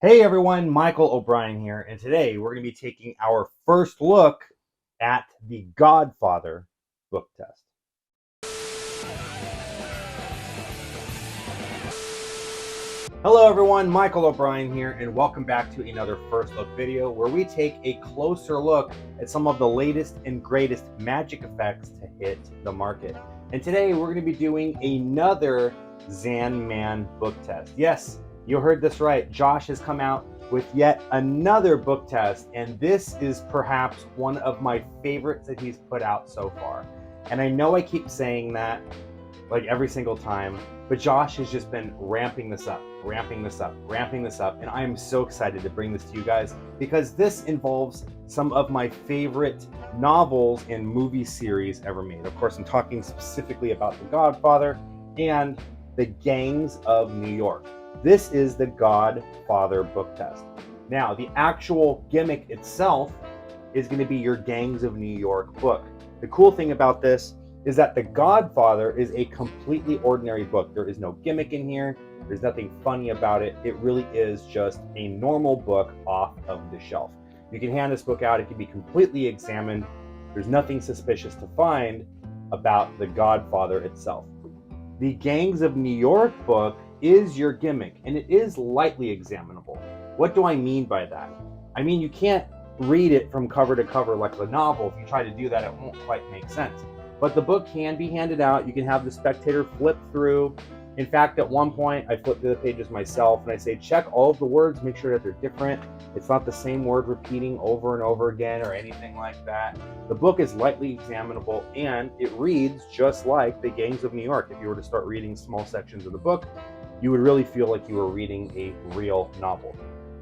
Hey everyone, Michael O'Brien here, and today we're going to be taking our first look at the Godfather book test. Hello everyone, Michael O'Brien here, and welcome back to another first look video where we take a closer look at some of the latest and greatest magic effects to hit the market. And today we're going to be doing another Zandman book test. Yes, you heard this right. Josh has come out with yet another book test, and this is perhaps one of my favorites that he's put out so far. And I know I keep saying that like every single time, but Josh has just been ramping this up, and I am so excited to bring this to you guys because this involves some of my favorite novels and movie series ever made. Of course, I'm talking specifically about The Godfather and The Gangs of New York. This is the Godfather book test. Now, the actual gimmick itself is going to be your Gangs of New York book. The cool thing about this is that The Godfather is a completely ordinary book. There is no gimmick in here. There's nothing funny about it. It really is just a normal book off of the shelf. You can hand this book out. It can be completely examined. There's nothing suspicious to find about The Godfather itself. The Gangs of New York book is your gimmick, and it is lightly examinable. What do I mean by that? I mean, you can't read it from cover to cover like a novel. If you try to do that, it won't quite make sense. But the book can be handed out. You can have the spectator flip through. In fact, at one point, I flipped through the pages myself, and I say, check all of the words, make sure that they're different. It's not the same word repeating over and over again or anything like that. The book is lightly examinable, and it reads just like The Gangs of New York. If you were to start reading small sections of the book, you would really feel like you were reading a real novel.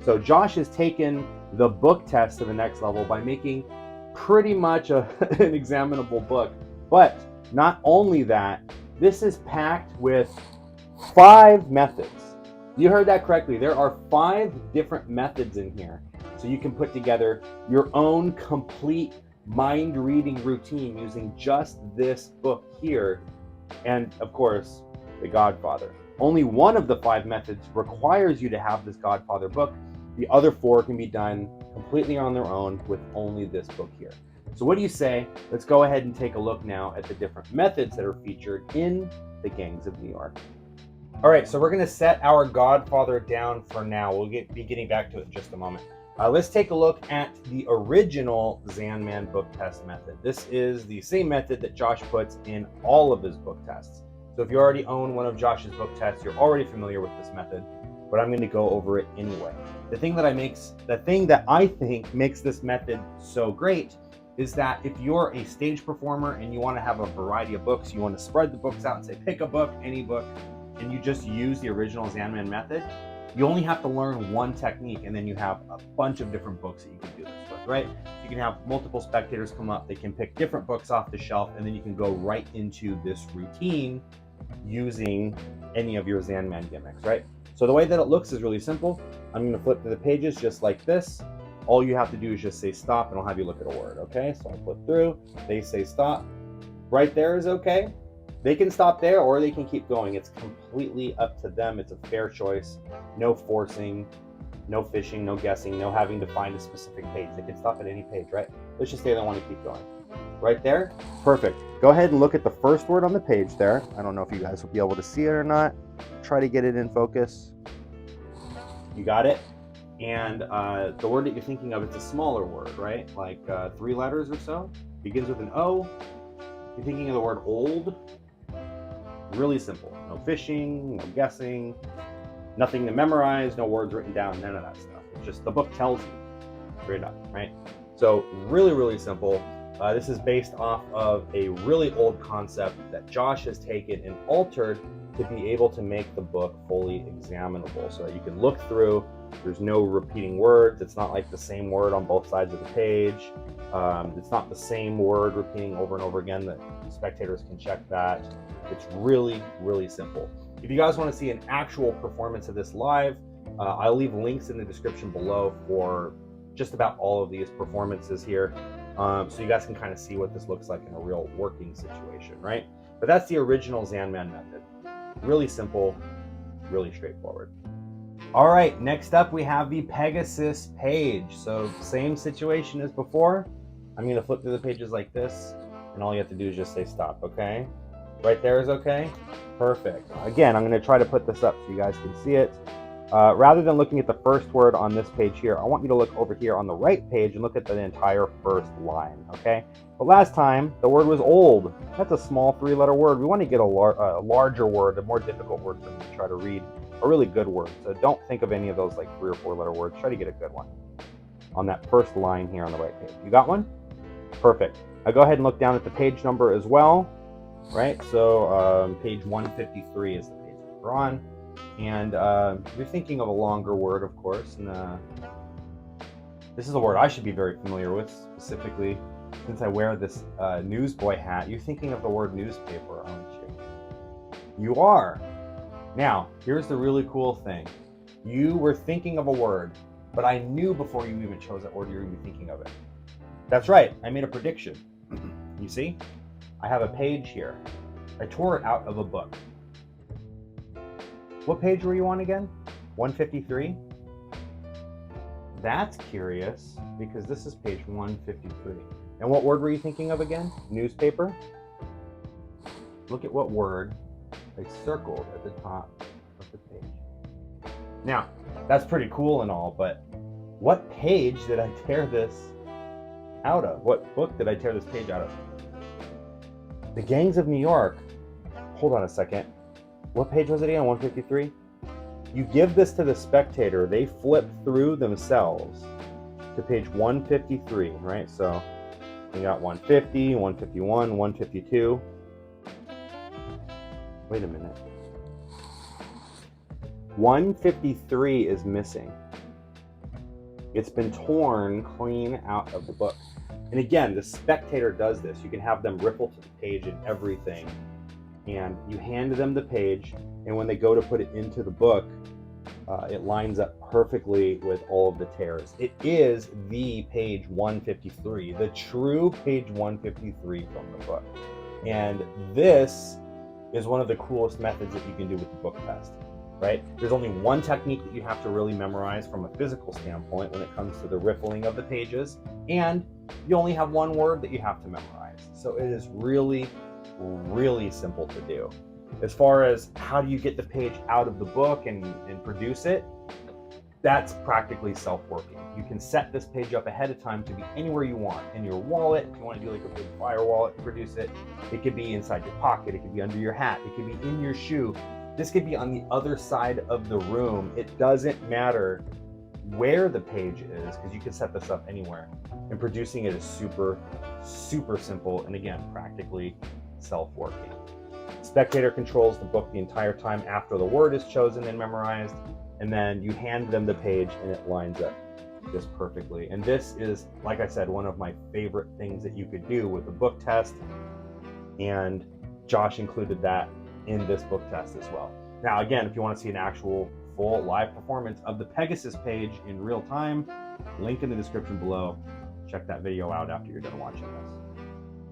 So Josh has taken the book test to the next level by making pretty much an examinable book. But not only that, this is packed with 5 methods. You heard that correctly. There are 5 different methods in here. So you can put together your own complete mind reading routine using just this book here. And of course, The Godfather. Only one of the 5 methods requires you to have this Godfather book. The other 4 can be done completely on their own with only this book here. So what do you say? Let's go ahead and take a look now at the different methods that are featured in The Gangs of New York. All right, so we're going to set our Godfather down for now. We'll be getting back to it in just a moment. Let's take a look at the original Zandman book test method. This is the same method that Josh puts in all of his book tests. So if you already own one of Josh's book tests, you're already familiar with this method, but I'm going to go over it anyway. The thing that I think makes this method so great is that if you're a stage performer and you want to have a variety of books, you want to spread the books out and say, pick a book, any book, and you just use the original Zandman method, you only have to learn one technique, and then you have a bunch of different books that you can do this with, right? You can have multiple spectators come up, they can pick different books off the shelf, and then you can go right into this routine using any of your Zandman gimmicks, right? So the way that it looks is really simple. I'm going to flip through the pages just like this. All you have to do is just say stop, and I'll have you look at a word, okay? So I'll flip through, they say stop. Right there is okay. They can stop there or they can keep going. It's completely up to them. It's a fair choice. No forcing, no fishing, no guessing, no having to find a specific page. They can stop at any page, right? Let's just say they want to keep going. Right there, perfect. Go ahead and look at the first word on the page there. I don't know if you guys will be able to see it or not. Try to get it in focus. You got it? And the word that you're thinking of, it's a smaller word, right? Like 3 letters or so. Begins with an O. You're thinking of the word old. Really simple. No fishing, no guessing, nothing to memorize, no words written down, none of that stuff. It's just the book tells you straight up, right? So really, really simple. This is based off of a really old concept that Josh has taken and altered to be able to make the book fully examinable so that you can look through. There's no repeating words. It's not like the same word on both sides of the page. It's not the same word repeating over and over again. The spectators can check that. It's really, really simple. If you guys want to see an actual performance of this live, I'll leave links in the description below for just about all of these performances here. So you guys can kind of see what this looks like in a real working situation, right? But that's the original Zandman method. Really simple, really straightforward. All right, next up we have the Pegasus Page. So same situation as before. I'm gonna flip through the pages like this, and all you have to do is just say stop, okay? Right there is okay? Perfect. Again, I'm gonna try to put this up so you guys can see it. Rather than looking at the first word on this page here, I want you to look over here on the right page and look at the entire first line, okay? But last time, the word was old. That's a small 3-letter word. We want to get a larger word, a more difficult word for me to try to read, a really good word. So don't think of any of those like 3 or 4-letter words. Try to get a good one on that first line here on the right page. You got one? Perfect. Now go ahead and look down at the page number as well, right? So page 153 is the page that we're on. And you're thinking of a longer word, of course. And this is a word I should be very familiar with, specifically since I wear this newsboy hat. You're thinking of the word newspaper, aren't you? You are. Now, here's the really cool thing. You were thinking of a word, but I knew before you even chose that word you were even thinking of it. That's right, I made a prediction. You see? I have a page here. I tore it out of a book. What page were you on again? 153? That's curious, because this is page 153. And what word were you thinking of again? Newspaper? Look at what word I circled at the top of the page. Now, that's pretty cool and all, but what page did I tear this out of? What book did I tear this page out of? The Gangs of New York. Hold on a second. What page was it again? 153? You give this to the spectator, they flip through themselves to page 153, right? So you got 150, 151, 152. Wait a minute. 153 is missing. It's been torn clean out of the book. And again, the spectator does this. You can have them ripple to the page and everything. And you hand them the page, and when they go to put it into the book, it lines up perfectly with all of the tears. It is the page 153, the true page 153 from the book. And this is one of the coolest methods that you can do with the book test, right? There's only one technique that you have to really memorize from a physical standpoint when it comes to the rippling of the pages, and you only have one word that you have to memorize. So it is really simple to do. As far as how do you get the page out of the book and produce it, that's practically self-working. You can set this page up ahead of time to be anywhere you want. In your wallet, if you want to do like a big fire wallet to produce it. It could be inside your pocket, it could be under your hat, it could be in your shoe. This could be on the other side of the room. It doesn't matter where the page is, because you can set this up anywhere. And producing it is super simple, and again, practically self-working. Spectator controls the book the entire time after the word is chosen and memorized, and then you hand them the page and it lines up just perfectly. And this is, like I said, one of my favorite things that you could do with the book test, and Josh included that in this book test as well. Now again, if you want to see an actual full live performance of the Pegasus Page in real time, link in the description below. Check that video out after you're done watching this.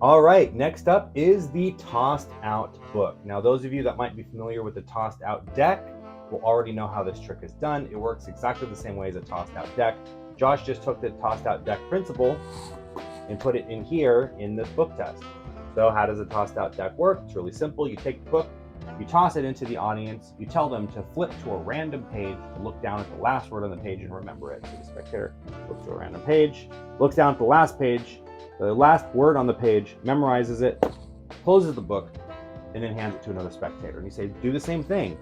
All right, next up is the tossed out book. Now, those of you that might be familiar with the tossed out deck will already know how this trick is done. It works exactly the same way as a tossed out deck. Josh just took the tossed out deck principle and put it in here in this book test. So how does a tossed out deck work? It's really simple. You take the book, you toss it into the audience, you tell them to flip to a random page, to look down at the last word on the page and remember it. So the spectator flips to a random page, looks down at the last page, the last word on the page, memorizes it, closes the book, and then hands it to another spectator. And you say, do the same thing.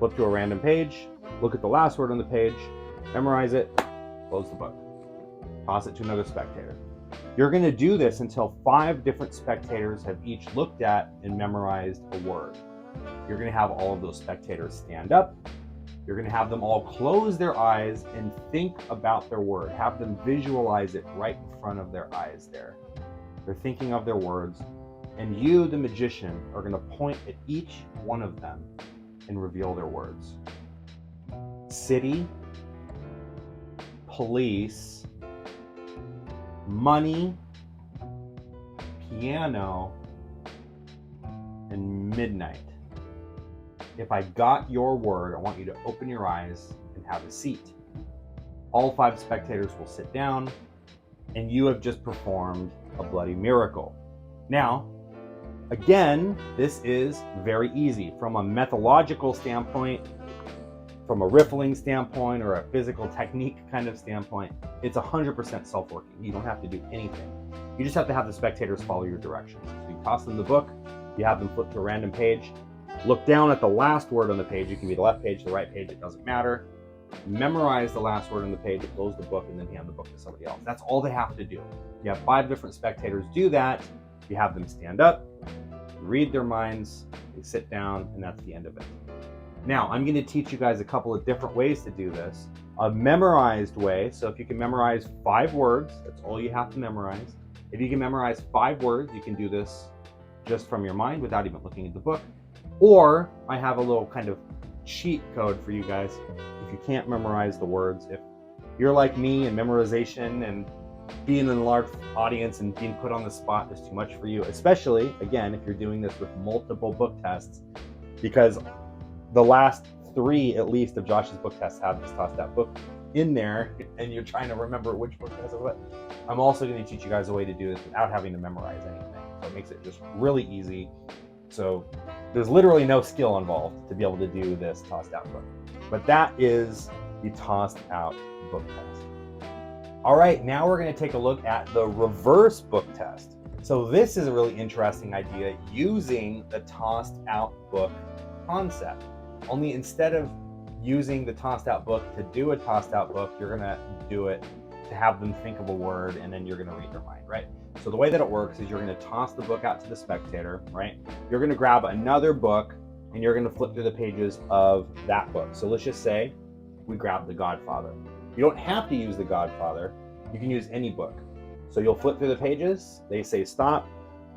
Flip to a random page, look at the last word on the page, memorize it, close the book. Toss it to another spectator. You're going to do this until 5 different spectators have each looked at and memorized a word. You're going to have all of those spectators stand up. You're going to have them all close their eyes and think about their word. Have them visualize it right in front of their eyes there. They're thinking of their words. And you, the magician, are going to point at each one of them and reveal their words. City, police, money, piano, and midnight. If I got your word, I want you to open your eyes and and have a seat. All 5 spectators will sit down, and you have just performed a bloody miracle. Now, again, this is very easy from a methodological standpoint, from a riffling standpoint, or a physical technique kind of standpoint. It's 100% self-working. You don't have to do anything. You just have to have the spectators follow your directions. So you toss them the book, you have them flip to a random page, look down at the last word on the page. It can be the left page, the right page, it doesn't matter. Memorize the last word on the page, close the book, and then hand the book to somebody else. That's all they have to do. You have 5 different spectators do that. You have them stand up, read their minds, they sit down, and that's the end of it. Now, I'm going to teach you guys a couple of different ways to do this. A memorized way, so if you can memorize 5 words, that's all you have to memorize. If you can memorize 5 words, you can do this just from your mind without even looking at the book. Or I have a little kind of cheat code for you guys. If you can't memorize the words, if you're like me and memorization and being in a large audience and being put on the spot is too much for you, especially, again, if you're doing this with multiple book tests, because the last 3, at least, of Josh's book tests have this tossed out book in there, and you're trying to remember which book has what. I'm also going to teach you guys a way to do this without having to memorize anything. So it makes it just really easy. So there's literally no skill involved to be able to do this tossed out book. But that is the tossed out book test. All right, now we're going to take a look at the reverse book test. So this is a really interesting idea using the tossed out book concept. Only instead of using the tossed out book to do a tossed out book, you're going to do it to have them think of a word, and then you're going to read their mind, right? So the way that it works is you're going to toss the book out to the spectator, right? You're going to grab another book and you're going to flip through the pages of that book. So let's just say we grab The Godfather. You don't have to use The Godfather. You can use any book. So you'll flip through the pages. They say stop.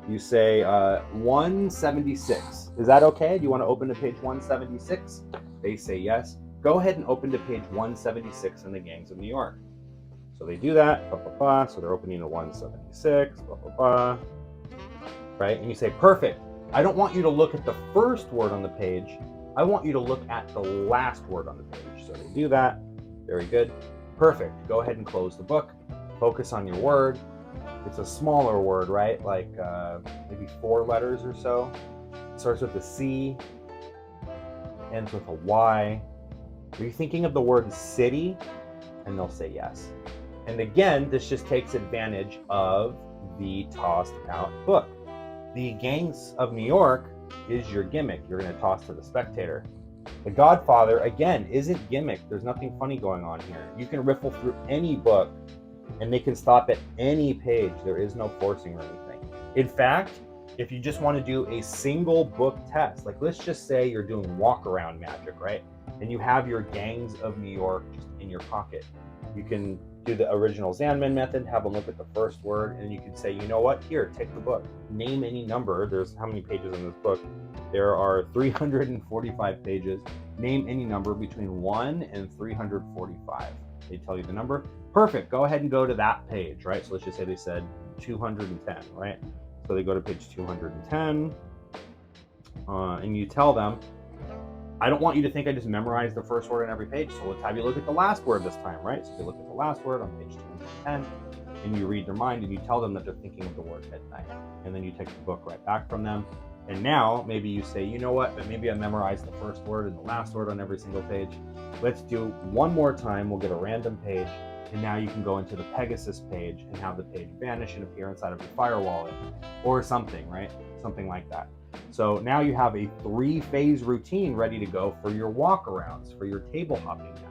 You say 176. Is that okay? Do you want to open to page 176? They say yes. Go ahead and open to page 176 in The Gangs of New York. So they do that, blah, blah, blah. So they're opening to 176, blah, blah, blah. Right? And you say, perfect. I don't want you to look at the first word on the page. I want you to look at the last word on the page. So they do that. Very good. Perfect. Go ahead and close the book. Focus on your word. It's a smaller word, right? Like maybe 4 letters or so. It starts with a C, ends with a Y. Are you thinking of the word city? And they'll say yes. And again, this just takes advantage of the tossed out book. The Gangs of New York is your gimmick. You're going to toss to the spectator. The Godfather, again, isn't gimmick. There's nothing funny going on here. You can riffle through any book and they can stop at any page. There is no forcing or anything. In fact, if you just want to do a single book test, like let's just say you're doing walk around magic, right? And you have your Gangs of New York just in your pocket. You can do the original Zandman method, have them look at the first word, and you can say, you know what, here, take the book. Name any number. There's how many pages in this book? There are 345 pages. Name any number between 1 and 345. They tell you the number. Perfect. Go ahead and go to that page, right? So let's just say they said 210, right? So they go to page 210, and you tell them, I don't want you to think I just memorized the first word on every page, so let's have you look at the last word this time, right? So you look at the last word on page 210, and you read their mind, and you tell them that they're thinking of the word midnight. And then you take the book right back from them. And now, maybe you say, you know what, but maybe I memorized the first word and the last word on every single page. Let's do one more time. We'll get a random page, and now you can go into the Pegasus page and have the page vanish and appear inside of your fire wallet or something, right? Something like that. So now you have a 3-phase routine ready to go for your walk-arounds, for your table hopping method.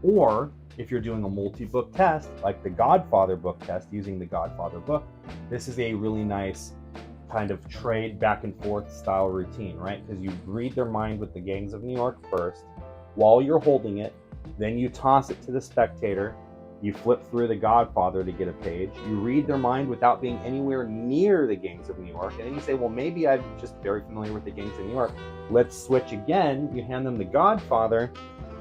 Or if you're doing a multi-book test, like the Godfather book test using the Godfather book, this is a really nice kind of trade back and forth style routine, right? Because you read their mind with the Gangs of New York first while you're holding it, then you toss it to the spectator. You flip through the Godfather to get a page. You read their mind without being anywhere near the Gangs of New York. And then you say, well, maybe I'm just very familiar with the Gangs of New York. Let's switch again. You hand them the Godfather,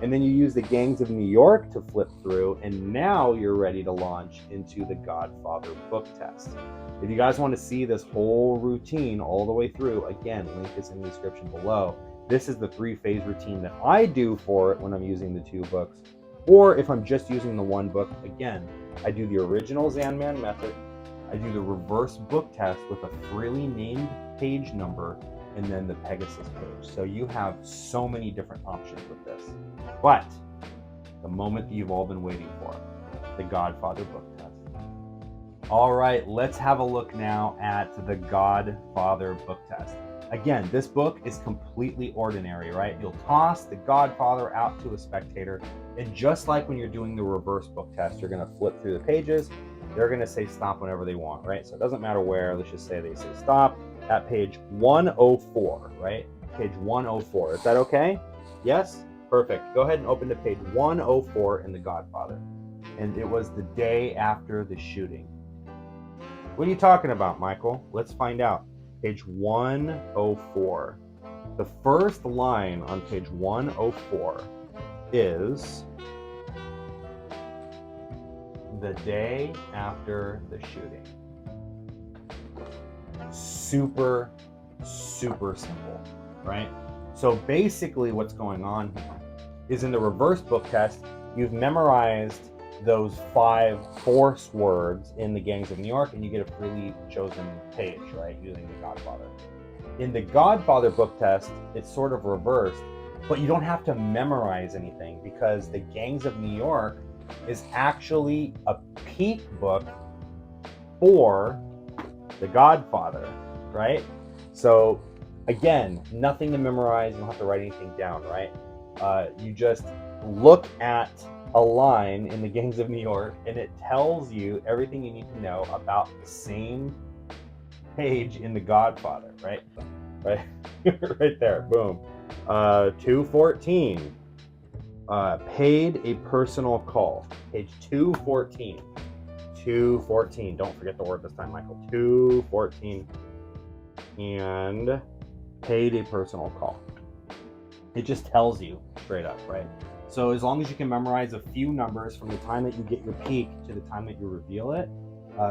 and then you use the Gangs of New York to flip through. And now you're ready to launch into the Godfather book test. If you guys want to see this whole routine all the way through, again, link is in the description below. this is the 3-phase routine that I do for it when I'm using the 2 books. Or if I'm just using the 1 book, again, I do the original Zandman method. I do the reverse book test with a freely named page number and then the Pegasus page. So you have so many different options with this. But the moment that you've all been waiting for, the Godfather book test. All right, let's have a look now at the Godfather book test. Again, this book is completely ordinary, right? You'll toss the Godfather out to a spectator, and just like when you're doing the reverse book test, you're gonna flip through the pages. They're gonna say stop whenever they want, right? So it doesn't matter where. Let's just say they say stop at page 104, right? Page 104. Is that okay? Yes? Perfect. Go ahead and open to page 104 in The Godfather. And it was the day after the shooting. What are you talking about, Michael? Let's find out. Page 104. The first line on page 104 is the day after the shooting. Super, super simple, right? So basically what's going on here is in the reverse book test, you've memorized those 5 force words in the Gangs of New York, and you get a freely chosen page, right, using the Godfather. In the Godfather book test, it's sort of reversed, but you don't have to memorize anything because the Gangs of New York is actually a peek book for the Godfather, right? So again, nothing to memorize. You don't have to write anything down, right? You just look at a line in the Gangs of New York and it tells you everything you need to know about the same page in the Godfather, right? Right there, boom. 214, paid a personal call. Page 214, 214. Don't forget the word this time, Michael. 214, and paid a personal call. It just tells you straight up, right? So as long as you can memorize a few numbers from the time that you get your peek to the time that you reveal it,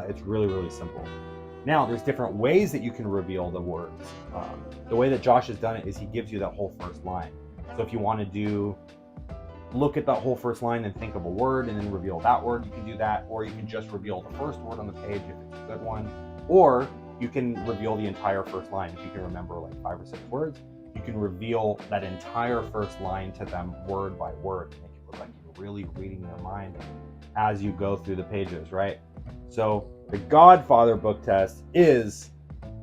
it's really, really simple. Now, there's different ways that you can reveal the words. The way that Josh has done it is he gives you that whole first line. So if you want to look at that whole first line and think of a word and then reveal that word, you can do that. Or you can just reveal the first word on the page if it's a good one. Or you can reveal the entire first line. If you can remember like 5 or 6 words, you can reveal that entire first line to them word by word to make it look like you're really reading their mind as you go through the pages, right? So the Godfather book test is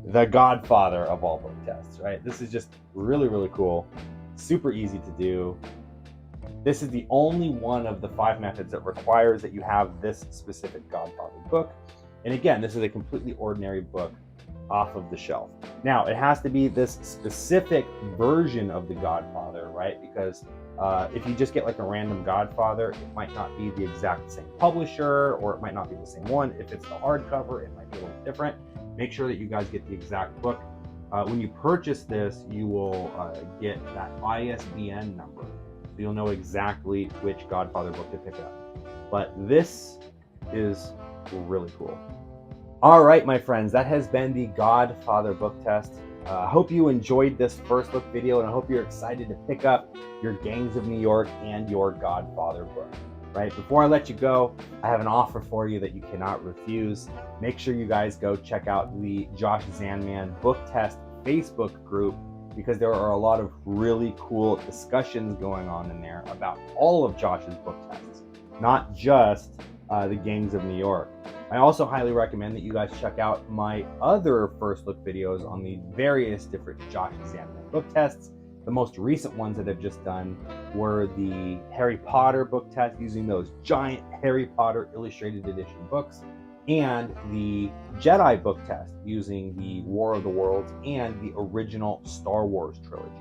the Godfather of all book tests, right? This is just really, really cool. Super easy to do. This is the only one of the 5 methods that requires that you have this specific Godfather book. And again, this is a completely ordinary book off of the shelf. Now, it has to be this specific version of the Godfather, right? Because if you just get like a random Godfather, it might not be the exact same publisher, or it might not be the same one. If it's the hardcover, it might be a little different. Make sure that you guys get the exact book. When you purchase this, you will get that ISBN number, so you'll know exactly which Godfather book to pick up. But this is really cool. All right, my friends, that has been the Godfather book test. I hope you enjoyed this first look video, and I hope you're excited to pick up your Gangs of New York and your Godfather book. Right? Before I let you go, I have an offer for you that you cannot refuse. Make sure you guys go check out the Josh Zandman book test Facebook group, because there are a lot of really cool discussions going on in there about all of Josh's book tests, not just the Gangs of New York. I also highly recommend that you guys check out my other first look videos on the various different Josh Zandman book tests. The most recent ones that I've just done were the Harry Potter book test using those giant Harry Potter illustrated edition books, and the Jedi book test using the War of the Worlds and the original Star Wars trilogy,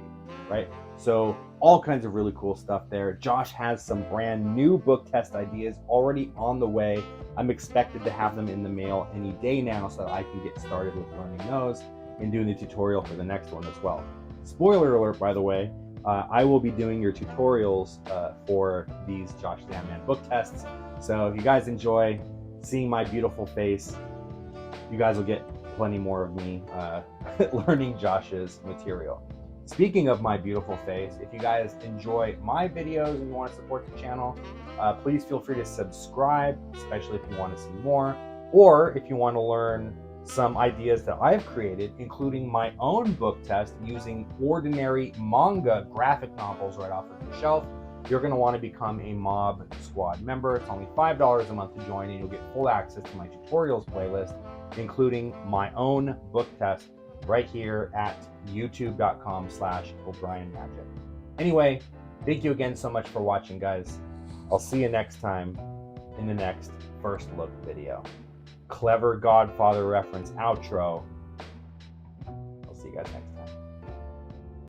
right? So all kinds of really cool stuff there. Josh has some brand new book test ideas already on the way. I'm expected to have them in the mail any day now, so that I can get started with learning those and doing the tutorial for the next one as well. Spoiler alert, by the way, I will be doing your tutorials for these Josh Zandman book tests. So if you guys enjoy seeing my beautiful face, you guys will get plenty more of me learning Josh's material. Speaking of my beautiful face, if you guys enjoy my videos and you want to support the channel, please feel free to subscribe, especially if you want to see more, or if you want to learn some ideas that I've created, including my own book test using ordinary manga graphic novels right off of the shelf. You're going to want to become a Mob Squad member. It's only $5 a month to join, and you'll get full access to my tutorials playlist, including my own book test right here at youtube.com/O'brienMagic. Anyway, thank you again so much for watching, guys. I'll see you next time in the next first look video. Clever Godfather reference outro. I'll see you guys next time.